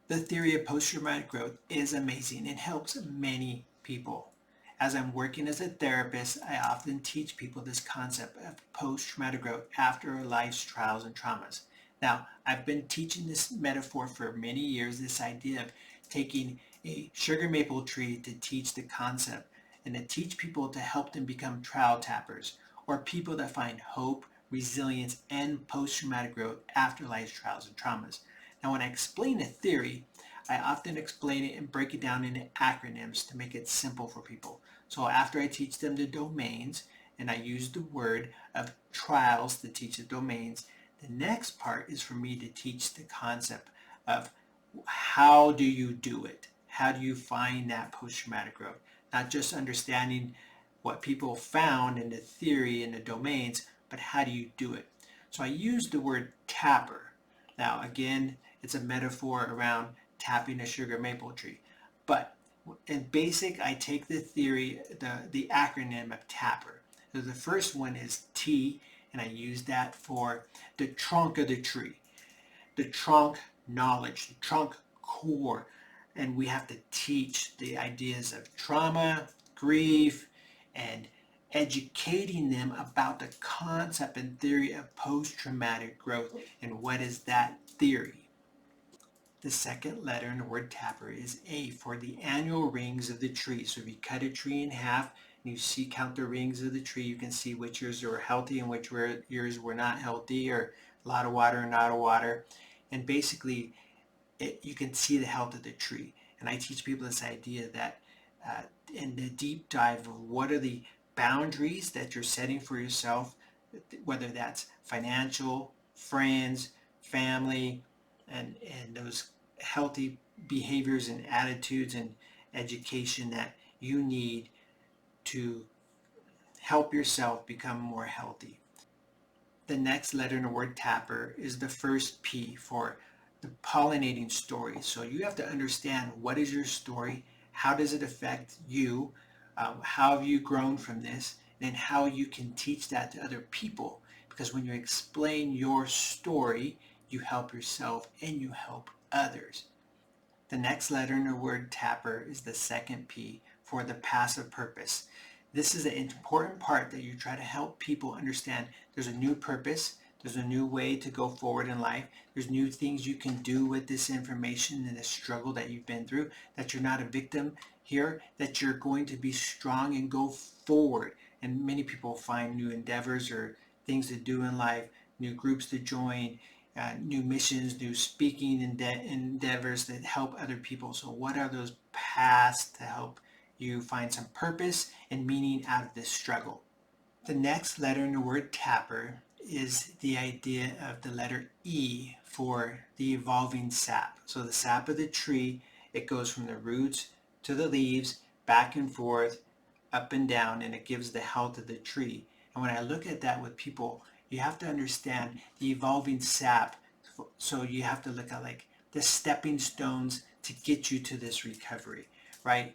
The theory of post-traumatic growth is amazing and helps many people. As I'm working as a therapist, I often teach people this concept of post-traumatic growth after life's trials and traumas. Now, I've been teaching this metaphor for many years, this idea of taking a sugar maple tree to teach the concept and to teach people to help them become trial tappers or people that find hope, resilience, and post-traumatic growth after life's trials and traumas. Now, when I explain a theory, I often explain it and break it down into acronyms to make it simple for people. So after I teach them the domains, and I use the word of trials to teach the domains, the next part is for me to teach the concept of how do you do it? How do you find that post-traumatic growth? Not just understanding what people found in the theory and the domains, but how do you do it? So I use the word tapper. Now, again, it's a metaphor around tapping a sugar maple tree. But in basic, I take the theory, the acronym of TAPPER. So the first one is T, and I use that for the trunk of the tree, the trunk knowledge, the trunk core. And we have to teach the ideas of trauma, grief, and educating them about the concept and theory of post-traumatic growth and what is that theory. The second letter in the word tapper is A for the annual rings of the tree. So if you cut a tree in half and you see count the rings of the tree, you can see which years were healthy and which years were not healthy, or a lot of water or not a water. And basically, you can see the health of the tree. And I teach people this idea that in the deep dive of what are the boundaries that you're setting for yourself, whether that's financial, friends, family, and those healthy behaviors and attitudes and education that you need to help yourself become more healthy. The next letter in the word tapper is the first P for the pollinating story. So you have to understand what is your story, how does it affect you, how have you grown from this, and then how you can teach that to other people. Because when you explain your story, you help yourself and you help others. The next letter in the word tapper is the second P for the passive purpose. This is an important part that you try to help people understand there's a new purpose, there's a new way to go forward in life, there's new things you can do with this information and the struggle that you've been through, that you're not a victim here, that you're going to be strong and go forward. And many people find new endeavors or things to do in life, new groups to join, new missions, new speaking endeavors that help other people. So, what are those paths to help you find some purpose and meaning out of this struggle? The next letter in the word tapper is the idea of the letter E for the evolving sap. So, the sap of the tree, it goes from the roots to the leaves, back and forth, up and down, and it gives the health of the tree. And when I look at that with people, you have to understand the evolving sap. So you have to look at like the stepping stones to get you to this recovery, right?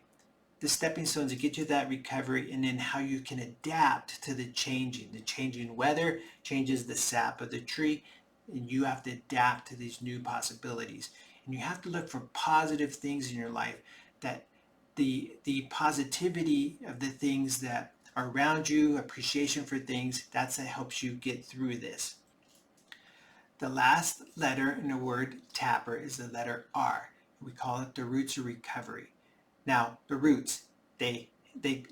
The stepping stones to get you that recovery, and then how you can adapt to the changing. The changing weather changes the sap of the tree, and you have to adapt to these new possibilities. And you have to look for positive things in your life, that the positivity of the things that are around you, appreciation for things, that's that helps you get through this. The last letter in the word tapper is the letter R. We call it the roots of recovery. Now, the roots, they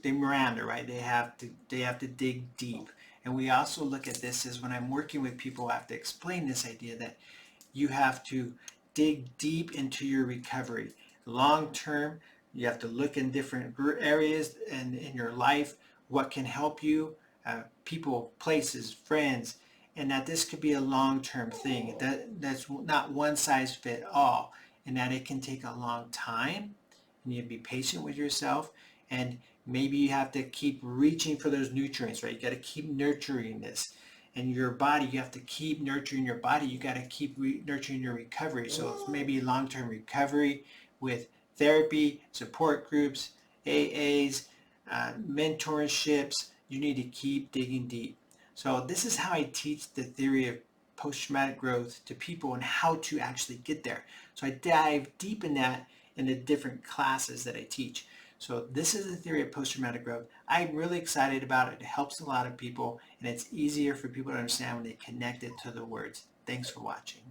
meander, right? They have to dig deep. And we also look at this as when I'm working with people, I have to explain this idea that you have to dig deep into your recovery. Long term, you have to look in different areas and in your life, what can help you, people, places, friends, and that this could be a long-term thing. That's not one size fit all, and that it can take a long time, and you have to be patient with yourself, and maybe you have to keep reaching for those nutrients, right? You got to keep nurturing this. And your body, you have to keep nurturing your body. You got to keep nurturing your recovery. So it's maybe long-term recovery with therapy, support groups, AAs, mentorships. You need to keep digging deep. So this is how I teach the theory of post-traumatic growth to people and how to actually get there. So I dive deep in that in the different classes that I teach. So this is the theory of post-traumatic growth. I'm really excited about it. It helps a lot of people, and it's easier for people to understand when they connect it to the words. Thanks for watching.